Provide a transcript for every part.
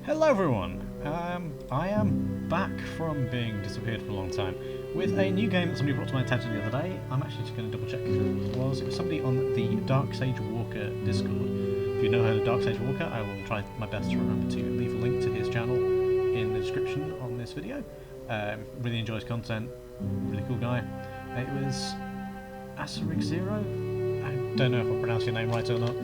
Hello everyone! I am back from being disappeared for a long time with a new game that somebody brought to my attention the other day. I'm actually just going to double check who it was. It was somebody on the Dark Sage Walker Discord. If you know how to Dark Sage Walker, I will try my best to remember to leave a link to his channel in the description on this video. Really enjoys content, really cool guy. It was Asarig Zero. I don't know if I pronounced your name right or not.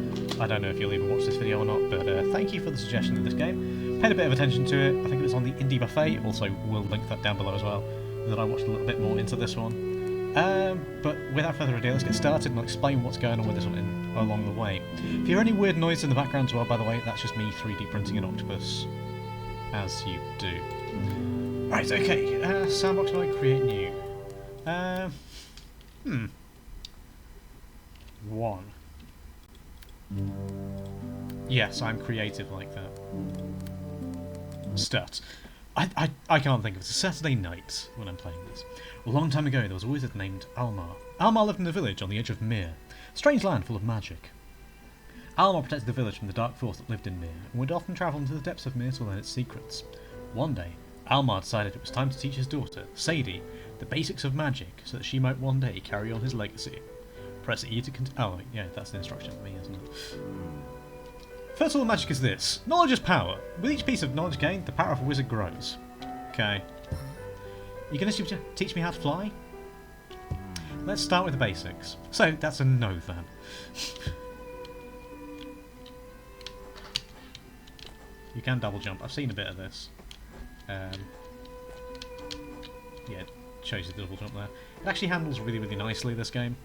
I don't know if you'll even watch this video or not, but thank you for the suggestion of this game. Paid a bit of attention to it. I think it was on the Indie Buffet. Also, we'll link that down below as well. That I watched a little bit more into this one. But without further ado, let's get started and I'll explain what's going on with this one along the way. If you hear any weird noise in the background as well, by the way, that's just me 3D printing an octopus. As you do. Right, okay. Sandbox mode, create new. One. Yes, I'm creative like that. Start. I can't think of it. It's a Saturday night when I'm playing this. A long time ago, there was a wizard named Almar. Almar lived in a village on the edge of Mir, a strange land full of magic. Almar protected the village from the dark force that lived in Mir, and would often travel into the depths of Mir to learn its secrets. One day, Almar decided it was time to teach his daughter, Sadie, the basics of magic, so that she might one day carry on his legacy. Press E to oh, yeah, that's the instruction for me, isn't it? First of all, magic is this. Knowledge is power. With each piece of knowledge gained, the power of a wizard grows. Okay. You going to teach me how to fly? Let's start with the basics. So, that's a no then. You can double jump. I've seen a bit of this. Yeah, it shows you the double jump there. It actually handles really, really nicely, this game.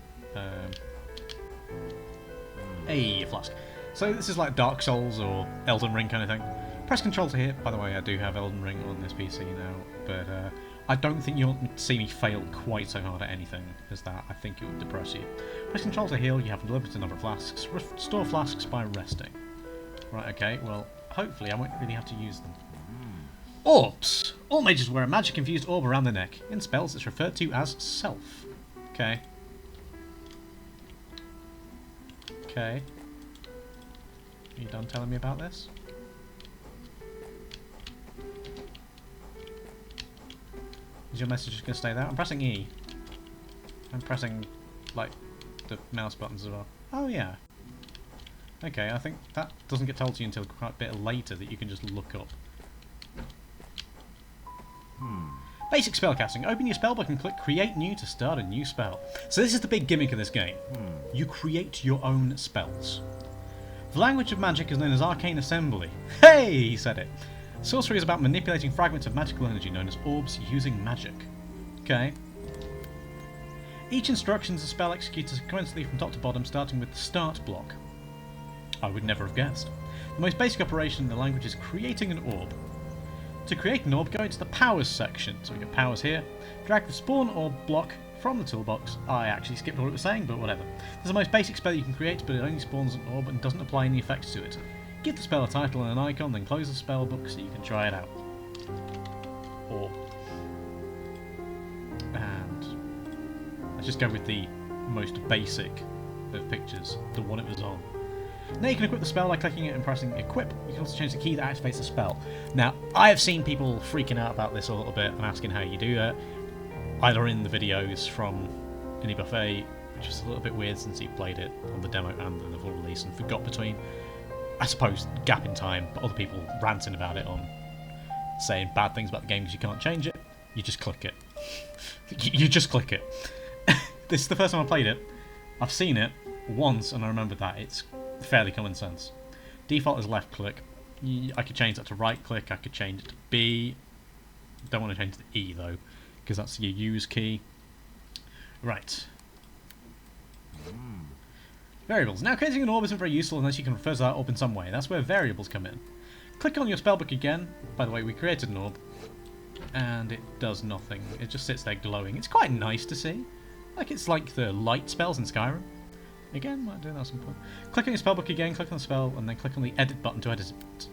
Hey, flask. So this is like Dark Souls or Elden Ring kind of thing. Press control to hit. By the way, I do have Elden Ring on this PC now, but I don't think you'll see me fail quite so hard at anything as that. I think it would depress you. Press control to heal. You have a limited number of flasks. Restore flasks by resting. Right, okay, well, hopefully I won't really have to use them. Orbs! All mages wear a magic-infused orb around their neck. In spells, it's referred to as self. Okay. Okay. Are you done telling me about this? Is your message just going to stay there? I'm pressing E. I'm pressing, like, the mouse buttons as well. Oh, yeah. Okay, I think that doesn't get told to you until quite a bit later that you can just look up. Basic spellcasting. Open your spellbook and click Create New to start a new spell. So this is the big gimmick of this game. You create your own spells. The language of magic is known as Arcane Assembly. Hey, he said it. Sorcery is about manipulating fragments of magical energy known as orbs using magic. Okay. Each instruction is a spell executed sequentially from top to bottom, starting with the start block. I would never have guessed. The most basic operation in the language is creating an orb. To create an orb, go into the powers section. So we got powers here. Drag the spawn orb block from the toolbox. I actually skipped what it was saying, but whatever. It's the most basic spell you can create, but it only spawns an orb and doesn't apply any effects to it. Give the spell a title and an icon, then close the spell book so you can try it out. Orb. And let's just go with the most basic of pictures, the one it was on. Now you can equip the spell by clicking it and pressing equip. You can also change the key that activates the spell. Now, I have seen people freaking out about this a little bit and asking how you do that. Either in the videos from Indie Buffet, which is a little bit weird since he played it on the demo and the full release and forgot between, I suppose, gap in time, but other people ranting about it on saying bad things about the game because you can't change it. You just click it. You just click it. This is the first time I played it. I've seen it once and I remember that. It's fairly common sense. Default is left click. I could change that to right click. I could change it to B. Don't want to change it to E though, because that's your use key. Right. Variables. Now creating an orb isn't very useful unless you can refer to that orb in some way. That's where variables come in. Click on your spellbook again. By the way, we created an orb. And it does nothing. It just sits there glowing. It's quite nice to see. Like it's like the light spells in Skyrim. Again, might do that at some point. Click on your spellbook again, click on the spell, and then click on the edit button to edit it.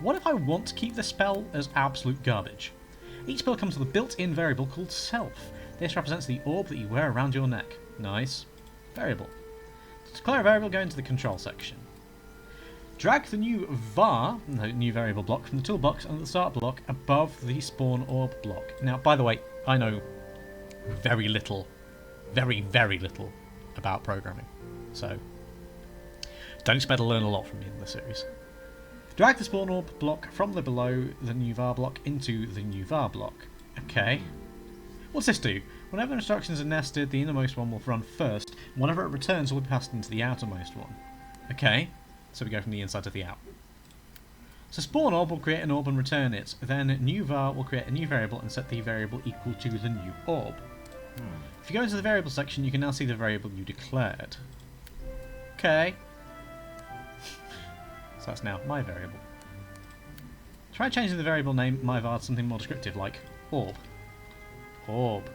What if I want to keep the spell as absolute garbage? Each spell comes with a built-in variable called self. This represents the orb that you wear around your neck. Nice. Variable. To declare a variable, go into the control section. Drag the new var, the new variable block, from the toolbox and the start block above the spawn orb block. Now, by the way, I know very little, very, very little about programming, so don't expect to learn a lot from me in this series. Drag the spawn orb block from the below the new var block into the new var block. Okay. What's this do? Whenever instructions are nested, the innermost one will run first, and whenever it returns, it will be passed into the outermost one. Okay. So we go from the inside to the out. So spawn orb will create an orb and return it. Then new var will create a new variable and set the variable equal to the new orb. If you go into the variable section, you can now see the variable you declared. Okay. So that's now my variable. Try changing the variable name my var to something more descriptive, like orb. Orb.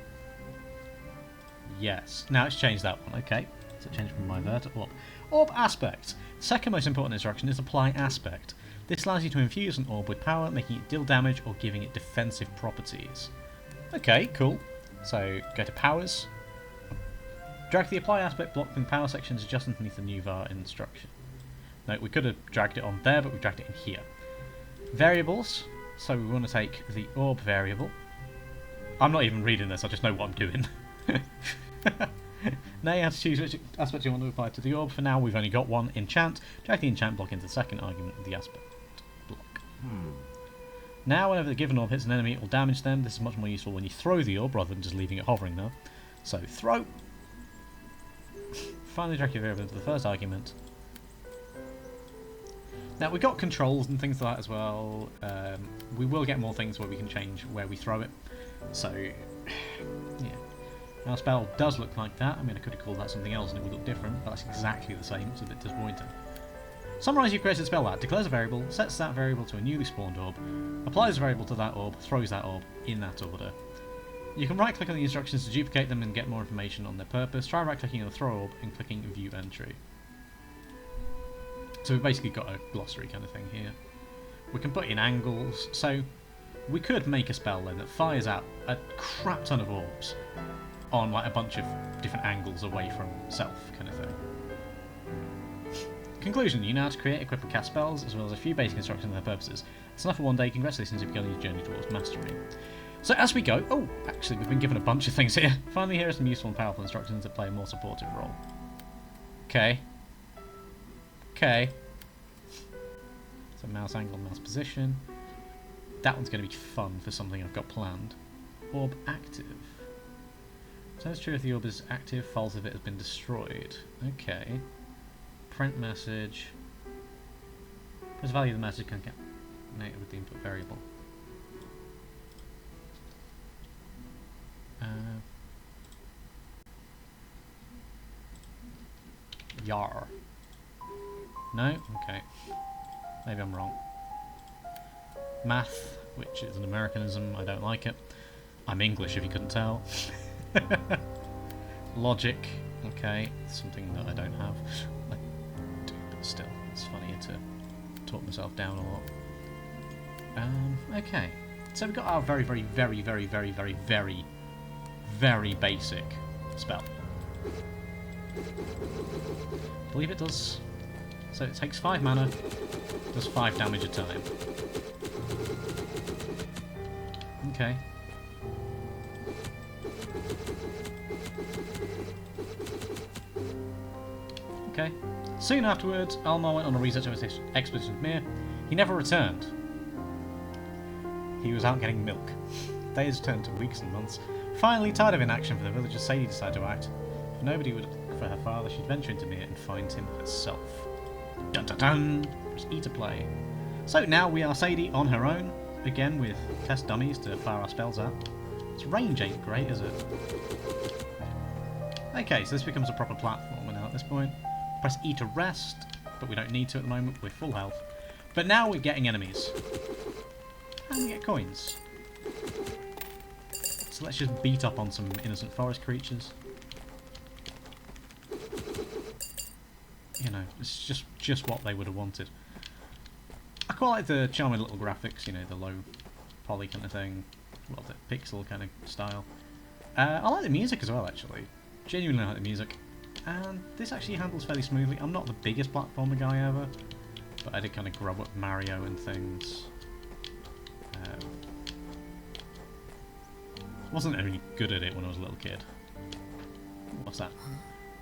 Yes. Now it's changed that one. Okay. So it changed from my var to orb. Orb aspect. The second most important instruction is apply aspect. This allows you to infuse an orb with power, making it deal damage or giving it defensive properties. Okay, cool. So go to powers. Drag the apply aspect block from the power sections just underneath the new var instruction. No, we could have dragged it on there, but we dragged it in here. Variables. So we want to take the orb variable. I'm not even reading this, I just know what I'm doing. Now you have to choose which aspect you want to apply to the orb. For now, we've only got one, enchant. Drag the enchant block into the second argument of the aspect block. Now, whenever the given orb hits an enemy, it will damage them. This is much more useful when you throw the orb rather than just leaving it hovering there. So, throw. Finally, drag your variable into the first argument. Now, we've got controls and things like that as well. We will get more things where we can change where we throw it. So, yeah. Our spell does look like that. I mean, I could have called that something else and it would look different, but that's exactly the same. It's a bit disappointing. Summarise your created spell that. Declares a variable, sets that variable to a newly spawned orb, applies a variable to that orb, throws that orb in that order. You can right-click on the instructions to duplicate them and get more information on their purpose. Try right-clicking on the throw orb and clicking View Entry. So we've basically got a glossary kind of thing here. We can put in angles, so we could make a spell then that fires out a crap ton of orbs on like a bunch of different angles away from self, kind of thing. Conclusion, you know how to create, equip and cast spells, as well as a few basic instructions and their purposes. It's enough for one day. Congratulations, you've begun your journey towards mastery. So as we go, oh, actually we've been given a bunch of things here. Finally, here are some useful and powerful instructions that play a more supportive role. Okay. Okay. So mouse angle, mouse position. That one's going to be fun for something I've got planned. Orb active. So it's true if the orb is active, false if it has been destroyed. Okay. Print message. Press value of the message can concatenate with the input variable. Yar. No? Okay. Maybe I'm wrong. Math, which is an Americanism, I don't like it. I'm English if you couldn't tell. Logic, okay, something that I don't have. I do, but still, it's funnier to talk myself down a lot. Okay, so we've got our very, very, very, very, very, very, very, very basic spell. I believe it does. So it takes 5 mana, does 5 damage a time. Okay. Okay. Soon afterwards, Almar went on a research expedition to Mir. He never returned. He was out getting milk. Days turned to weeks and months. Finally, tired of inaction for the villagers, Sadie decided to act. If nobody would look for her father, she'd venture into Mir and find him herself. Dun dun dun! Press E to play. So now we are Sadie on her own, again with test dummies to fire our spells out. Its range ain't great, is it? Okay, so this becomes a proper platformer now at this point. Press E to rest, but we don't need to at the moment, we're full health. But now we're getting enemies. And we get coins. So let's just beat up on some innocent forest creatures. You know, it's just what they would have wanted. I quite like the charming little graphics, you know, the low poly kind of thing. Well, the pixel kind of style. I like the music as well, actually. Genuinely like the music. And this actually handles fairly smoothly. I'm not the biggest platformer guy ever, but I did kind of grow up Mario and things. Wasn't really good at it when I was a little kid. What's that?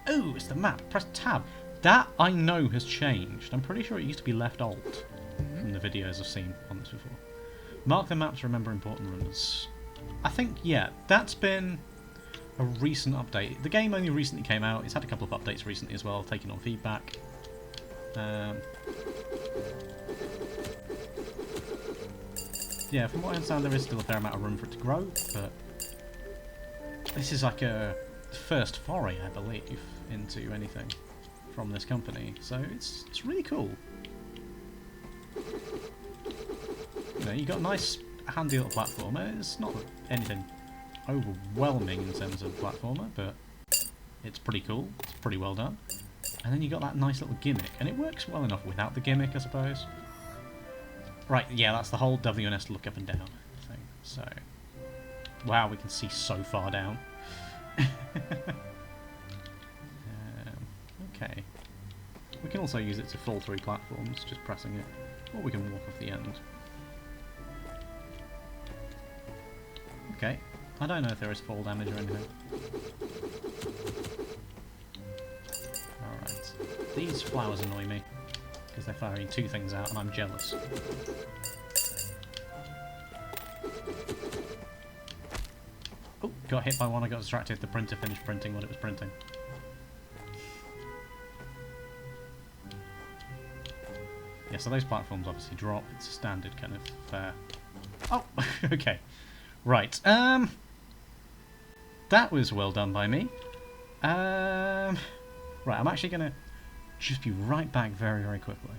Oh, it's the map. Press tab. That I know has changed. I'm pretty sure it used to be left alt from the videos I've seen on this before. Mark the map to remember important runners. I think, yeah, that's been a recent update. The game only recently came out. It's had a couple of updates recently as well, taking on feedback. Yeah, from what I understand, there is still a fair amount of room for it to grow, but this is like a first foray, I believe, into anything from this company, so it's really cool. You know, you got a nice, handy little platformer. It's not anything overwhelming in terms of platformer, but it's pretty cool. It's pretty well done. And then you got that nice little gimmick, and it works well enough without the gimmick, I suppose. Right, yeah, that's the whole WNS look up and down thing. So, wow, we can see so far down. Okay. We can also use it to fall through platforms, just pressing it, or we can walk off the end. Okay, I don't know if there is fall damage or anything. Alright, these flowers annoy me, because they're firing two things out and I'm jealous. Oh, got hit by one, I got distracted. The printer finished printing what it was printing. Yeah, so those platforms obviously drop. It's a standard kind of... Oh, okay. Right, that was well done by me. Right, I'm actually going to just be right back very, very quickly.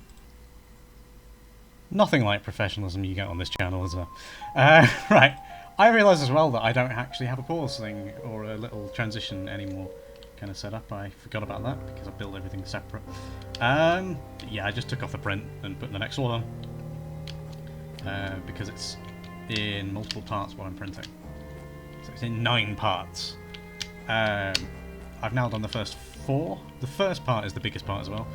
Nothing like professionalism you get on this channel, is there? Right, I realise as well that I don't actually have a pause thing or a little transition anymore kind of set up. I forgot about that because I built everything separate. Yeah, I just took off the print and put the next one on. Because it's in multiple parts what I'm printing. So it's in 9 parts. I've now done the first 4. The first part is the biggest part as well.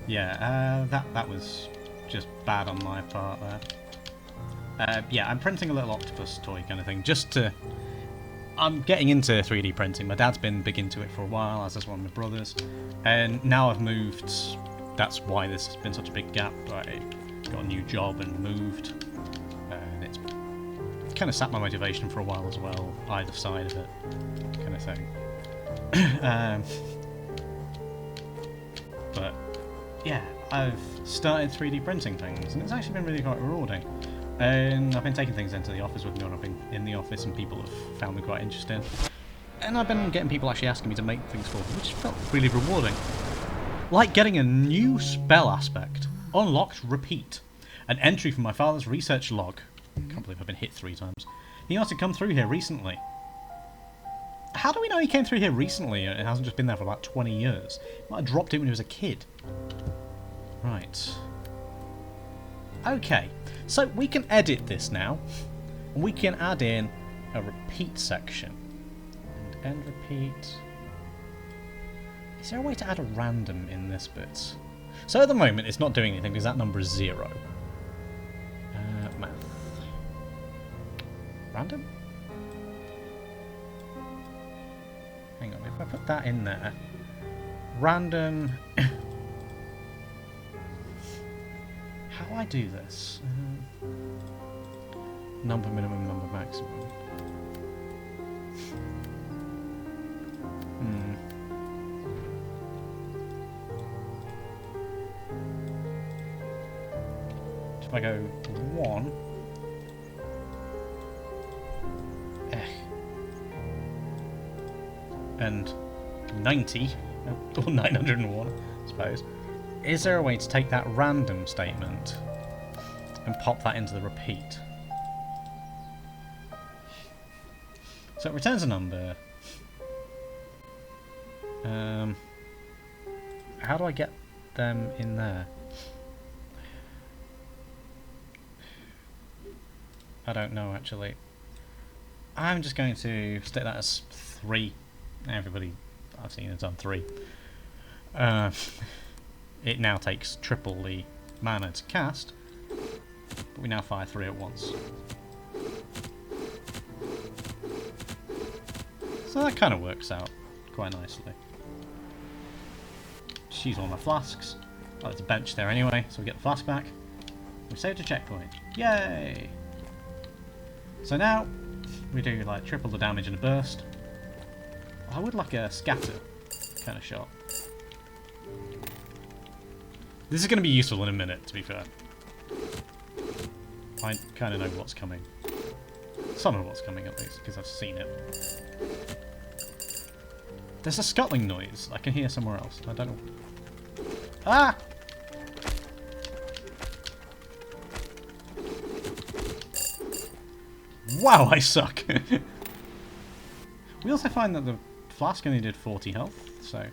Yeah, that was just bad on my part there. Yeah, I'm printing a little octopus toy kind of thing, just to... I'm getting into 3D printing. My dad's been big into it for a while, as has one of my brothers. And now I've moved. That's why this has been such a big gap. I got a new job and moved. And it's kind of sapped my motivation for a while as well, either side of it, kind of thing. But yeah, I've started 3D printing things, and it's actually been really quite rewarding. And I've been taking things into the office with me when I've been in the office, and people have found me quite interesting. And I've been getting people actually asking me to make things for them, which felt really rewarding. Like getting a new spell aspect. Unlocked repeat. An entry from my father's research log. I can't believe I've been hit 3 times. He must have come through here recently. How do we know he came through here recently? It hasn't just been there for about 20 years. He might have dropped it when he was a kid. Right. Okay. So we can edit this now. And we can add in a repeat section. And end repeat. Is there a way to add a random in this bit? So at the moment it's not doing anything because that number is 0. Math. Random? Hang on, if I put that in there. Random. How do I do this? Number minimum, number maximum. If I go 1. And 90, or 901, I suppose. Is there a way to take that random statement and pop that into the repeat? So it returns a number. How do I get them in there? I don't know, actually. I'm just going to stick that as 3. Everybody, I've seen it done 3. It now takes triple the mana to cast, but we now fire 3 at once. So that kind of works out quite nicely. Just use one of my flasks. Oh, there's a bench there anyway, so we get the flask back. We saved a checkpoint. Yay! So now we do like triple the damage in a burst. I would like a scatter kind of shot. This is going to be useful in a minute, to be fair. I kind of know what's coming. Some of what's coming, at least, because I've seen it. There's a scuttling noise I can hear somewhere else. I don't know. Ah! Wow, I suck! We also find that the flask only did 40 health, so...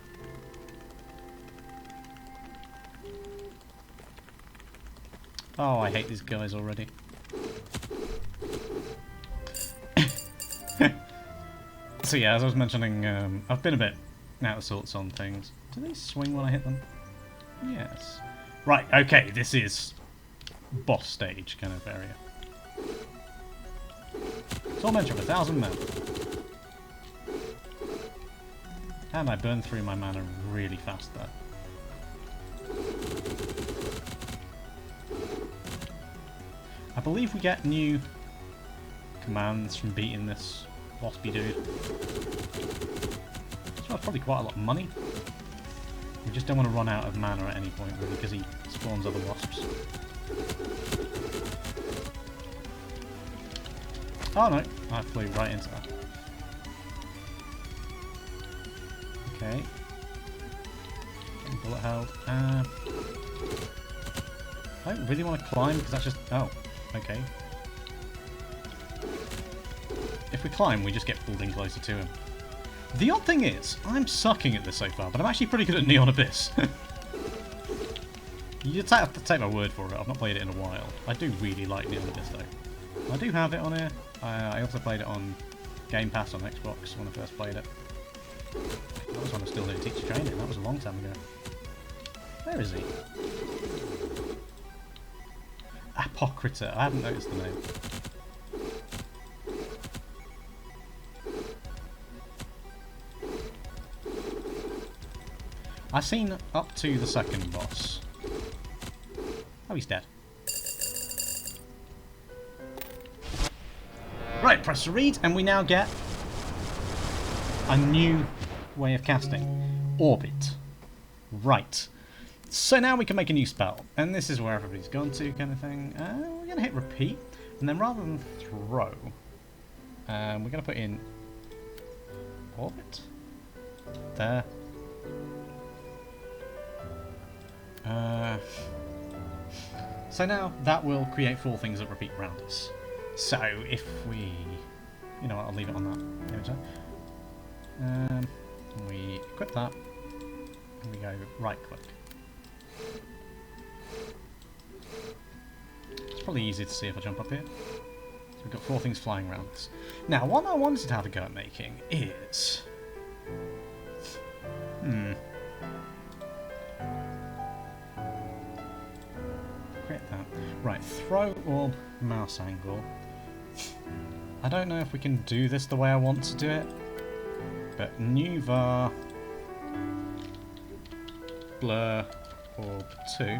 Oh, I hate these guys already. So yeah, as I was mentioning, I've been a bit out of sorts on things. Do they swing when I hit them? Yes. Right, okay, this is boss stage kind of area. Tormentor of 1,000 men. And I burned through my mana really fast there. I believe we get new commands from beating this waspy dude. So that's probably quite a lot of money. We just don't want to run out of mana at any point, really, because he spawns other wasps. Oh no, I flew right into that. Okay. Getting bullet held. I don't really want to climb because that's just... Oh, okay. If we climb, we just get pulled in closer to him. The odd thing is, I'm sucking at this so far, but I'm actually pretty good at Neon Abyss. You just have to take my word for it. I've not played it in a while. I do really like Neon Abyss though. I do have it on here. I also played it on Game Pass on Xbox when I first played it. That was when I still did teacher training. That was a long time ago. Where is he? Apocrita. I haven't noticed the name. I've seen up to the second boss. Oh, he's dead. Right, press to read, and we now get a new way of casting. Orbit. Right. So now we can make a new spell, and this is where everybody's gone to, kind of thing. We're going to hit repeat, and then rather than throw, we're going to put in orbit. There. So now that will create 4 things that repeat around us. So if we, you know what, I'll leave it on that image there. We equip that, and we go right click. It's probably easy to see if I jump up here. So we've got 4 things flying around us. Now, what I wanted to have a go at making is... Create that. Right, throw orb, mouse angle. I don't know if we can do this the way I want to do it, but new var blur orb 2.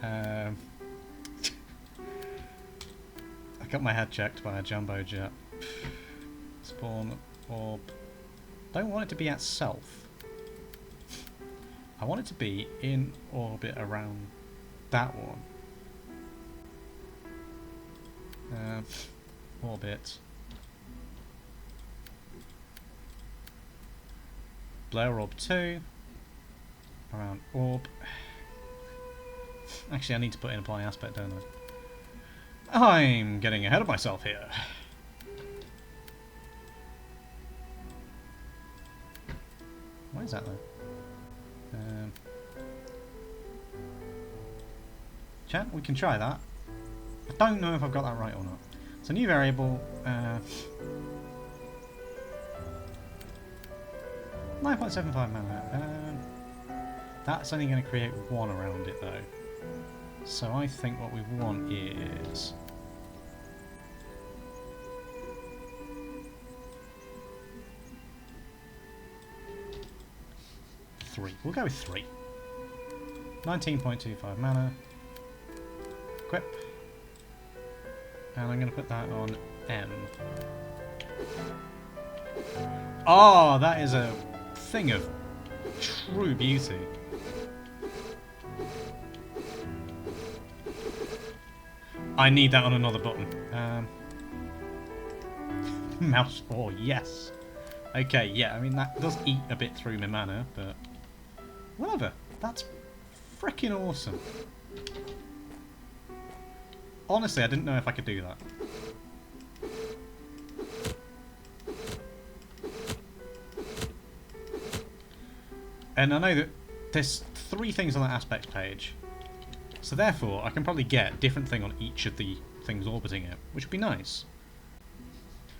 I got my head checked by a jumbo jet. Spawn orb. Don't want it to be at self. I want it to be in orbit around that one. Orbit. Blur orb 2. Around orb. Actually, I need to put in apply aspect, don't I? I'm getting ahead of myself here. Why is that though? Chat, we can try that. I don't know if I've got that right or not. So new variable, 9.75 mana. That's only going to create one around it though. So I think what we want is... three. We'll go with 3. 19.25 mana. Equip. And I'm going to put that on M. Oh, that is a thing of true beauty. I need that on another button. Mouse 4, yes. Okay, yeah, I mean that does eat a bit through my mana, but whatever. That's freaking awesome. Honestly, I didn't know if I could do that. And I know that there's 3 things on that aspect page. So therefore, I can probably get a different thing on each of the things orbiting it, which would be nice.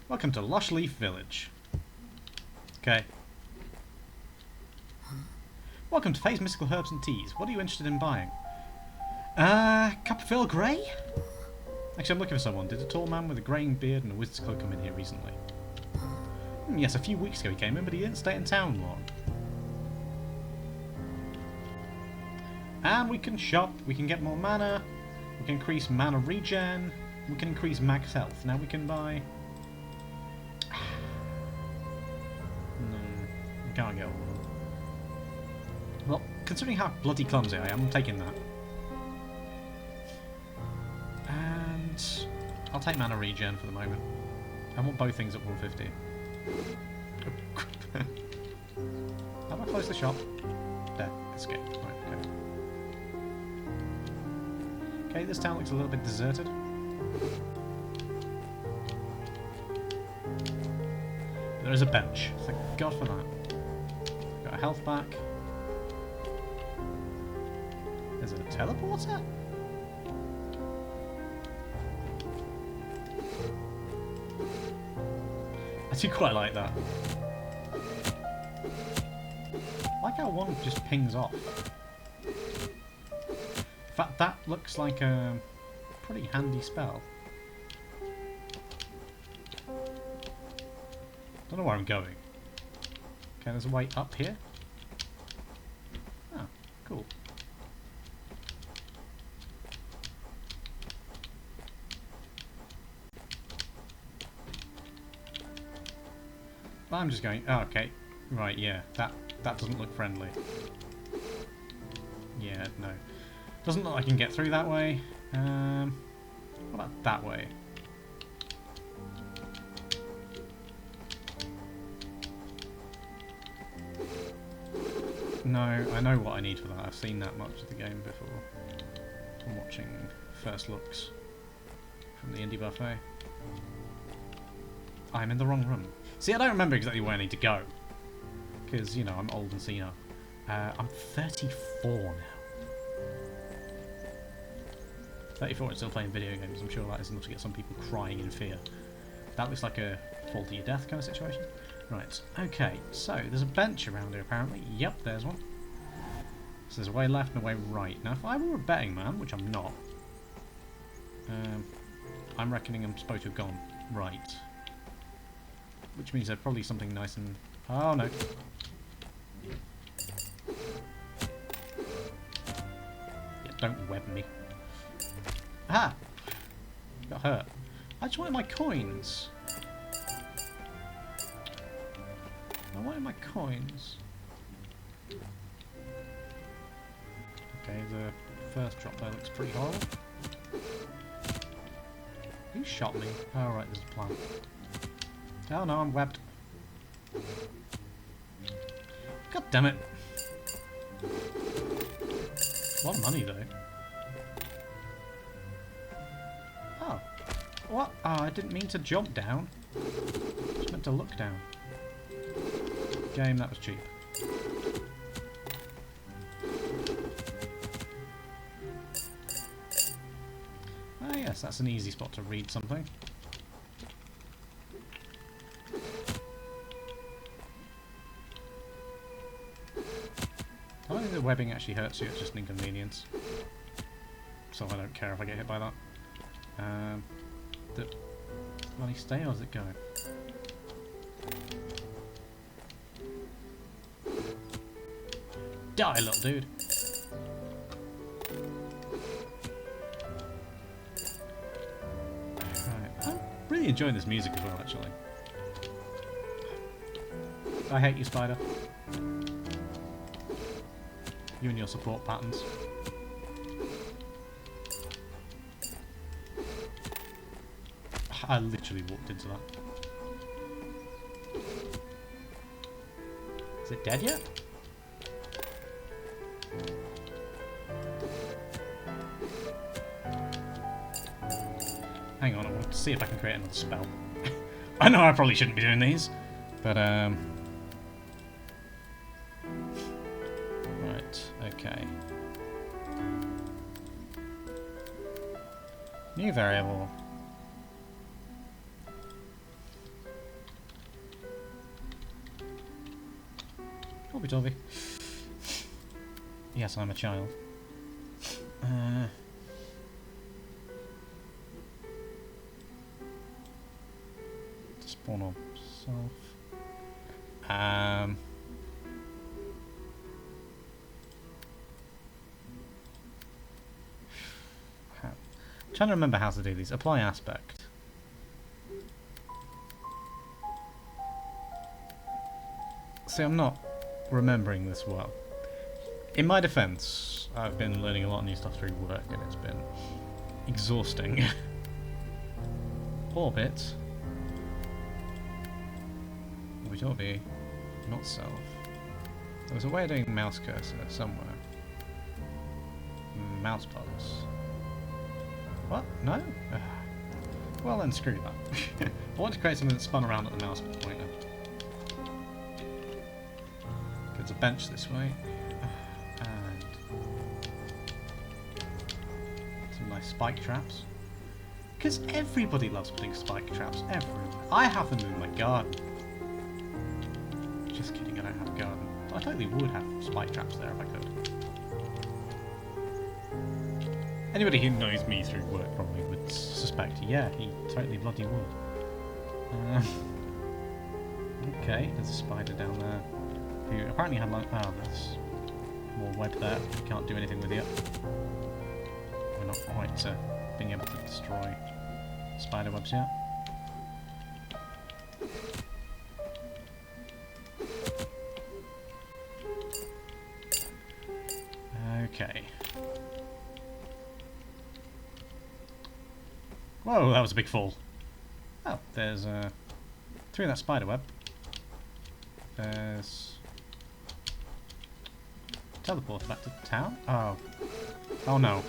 Welcome to Lush Leaf Village. Okay. Welcome to Faye's Mystical Herbs and Teas. What are you interested in buying? Cup of Earl Grey? Actually, I'm looking for someone. Did a tall man with a greying beard and a wizard's cloak come in here recently? Yes, a few weeks ago he came in, but he didn't stay in town long. And we can shop, we can get more mana, we can increase mana regen, we can increase max health. Now we can buy... No, we can't get all of them. Well, considering how bloody clumsy I am, I'm taking that. And I'll take mana regen for the moment. I want both things at 150. How about I close the shop? There, escape. Right, okay. Okay, this town looks a little bit deserted. There is a bench. Thank God for that. Got a health back. There's a teleporter? I do quite like that. I like how one just pings off. In fact, that looks like a pretty handy spell. Don't know where I'm going. Okay, there's a way up here. Oh, cool. I'm just going... Oh, okay. Right, yeah. That doesn't look friendly. Yeah, no. Doesn't look like I can get through that way. What about that way? No, I know what I need for that. I've seen that much of the game before. I'm watching first looks from the indie buffet. I'm in the wrong room. See, I don't remember exactly where I need to go. Because, you know, I'm old and senile. I'm 34 now. 34 and still playing video games. I'm sure that is enough to get some people crying in fear. That looks like a fall to your death kind of situation. Right, okay, so there's a bench around here apparently. Yep, there's one. So there's a way left and a way right. Now, if I were a betting man, which I'm not, I'm reckoning I'm supposed to have gone right. Which means there's probably something nice and... Oh, no. Yeah, don't web me. Ah! Got hurt. I just wanted my coins. I wanted my coins. Okay, the first drop there looks pretty horrible. Who shot me? Oh, right, there's a plant. Oh no, I'm webbed. God damn it. A lot of money though. Oh. What? Oh, I didn't mean to jump down. I just meant to look down. Game, that was cheap. Ah yes, that's an easy spot to read something. I don't think the webbing actually hurts you, it's just an inconvenience. So I don't care if I get hit by that. The bloody stay, or does it go? Die, little dude! Right. I'm really enjoying this music as well, actually. I hate you, spider. You and your support patterns. I literally walked into that. Is it dead yet? Hang on, I want to see if I can create another spell. I know I probably shouldn't be doing these, but right, okay. New variable. Toby. Yes, I'm a child. Spawn on self. I'm trying to remember how to do these. Apply aspect. See, I'm not remembering this well. In my defense, I've been learning a lot of new stuff through work and it's been exhausting. Orbit. Orbit, not self. There was a way of doing mouse cursor somewhere. Mouse buttons. What? No? Well then, screw that. I want to create something that spun around at the mouse pointer. There's a bench this way. And some nice spike traps. Because everybody loves putting spike traps everywhere. I have them in my garden. Just kidding, I don't have a garden. I totally would have spike traps there if I could. Anybody who knows me through work probably would suspect, yeah, he totally bloody would. Okay, there's a spider down there. Who apparently had like, oh, there's more web there. Can't do anything with it. We're not quite being able to destroy spider webs yet. Okay. Whoa, that was a big fall. Oh, there's through that spider web. There's teleport back to town? Oh. Oh no.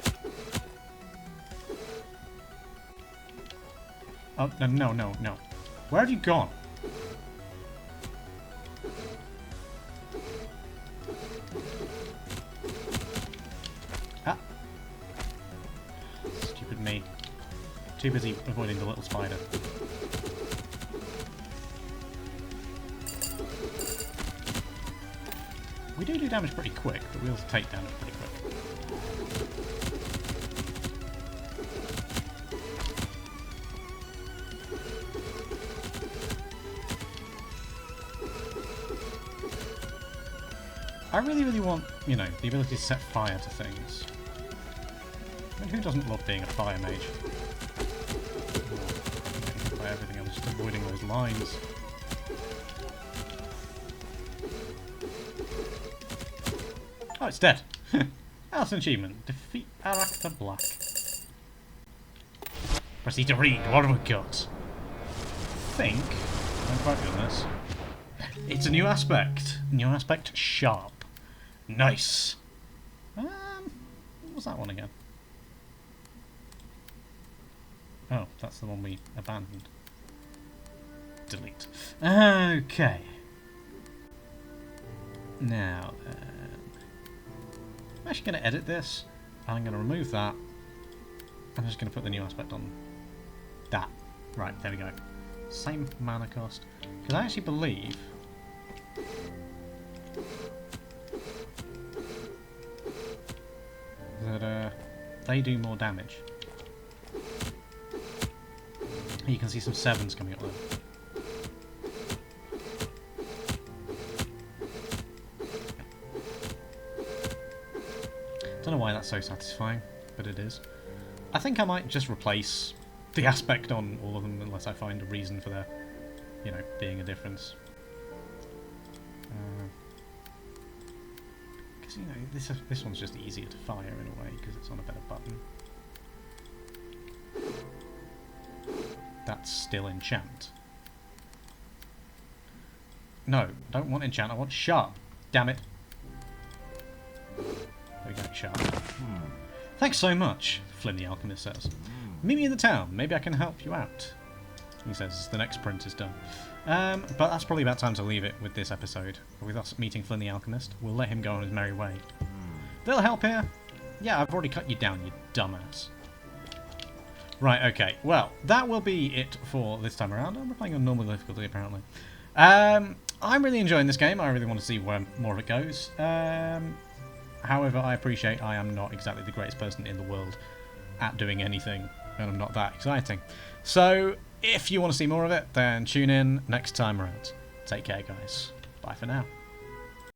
Oh, no, no, no. Where have you gone? Ah. Stupid me. Too busy avoiding the little spider. We do damage pretty quick, but we also take damage pretty quick. I really want, you know, the ability to set fire to things. I mean, who doesn't love being a fire mage? Oh, by everything, I'm just avoiding those lines. Oh, it's dead. That's an achievement. Defeat Aracta Black. Proceed to read. What have we got? I think I'm quite good on this. It's a new aspect. New aspect sharp. Nice. What was that one again? Oh, that's the one we abandoned. Delete. Okay. Now, I'm actually going to edit this. I'm going to remove that. I'm just going to put the new aspect on that. Right, there we go. Same mana cost. Because I actually believe they do more damage. You can see some 7s coming up there. Don't know why that's so satisfying, but it is. I think I might just replace the aspect on all of them unless I find a reason for there, you know, being a difference. Because, you know, this one's just easier to fire in a way because it's on a better button. That's still enchant. No, don't want enchant, I want sharp. Damn it. There we go, sharp. Thanks so much, Flynn the Alchemist says. Meet me in the town, maybe I can help you out. He says the next print is done. But that's probably about time to leave it with this episode. With us meeting Flynn the Alchemist, we'll let him go on his merry way. Little help here? Yeah, I've already cut you down, you dumbass. Right, okay. Well, that will be it for this time around. I'm playing on normal difficulty, apparently. I'm really enjoying this game. I really want to see where more of it goes. However, I appreciate I am not exactly the greatest person in the world at doing anything, and I'm not that exciting. So, if you want to see more of it, then tune in next time around. Take care, guys. Bye for now.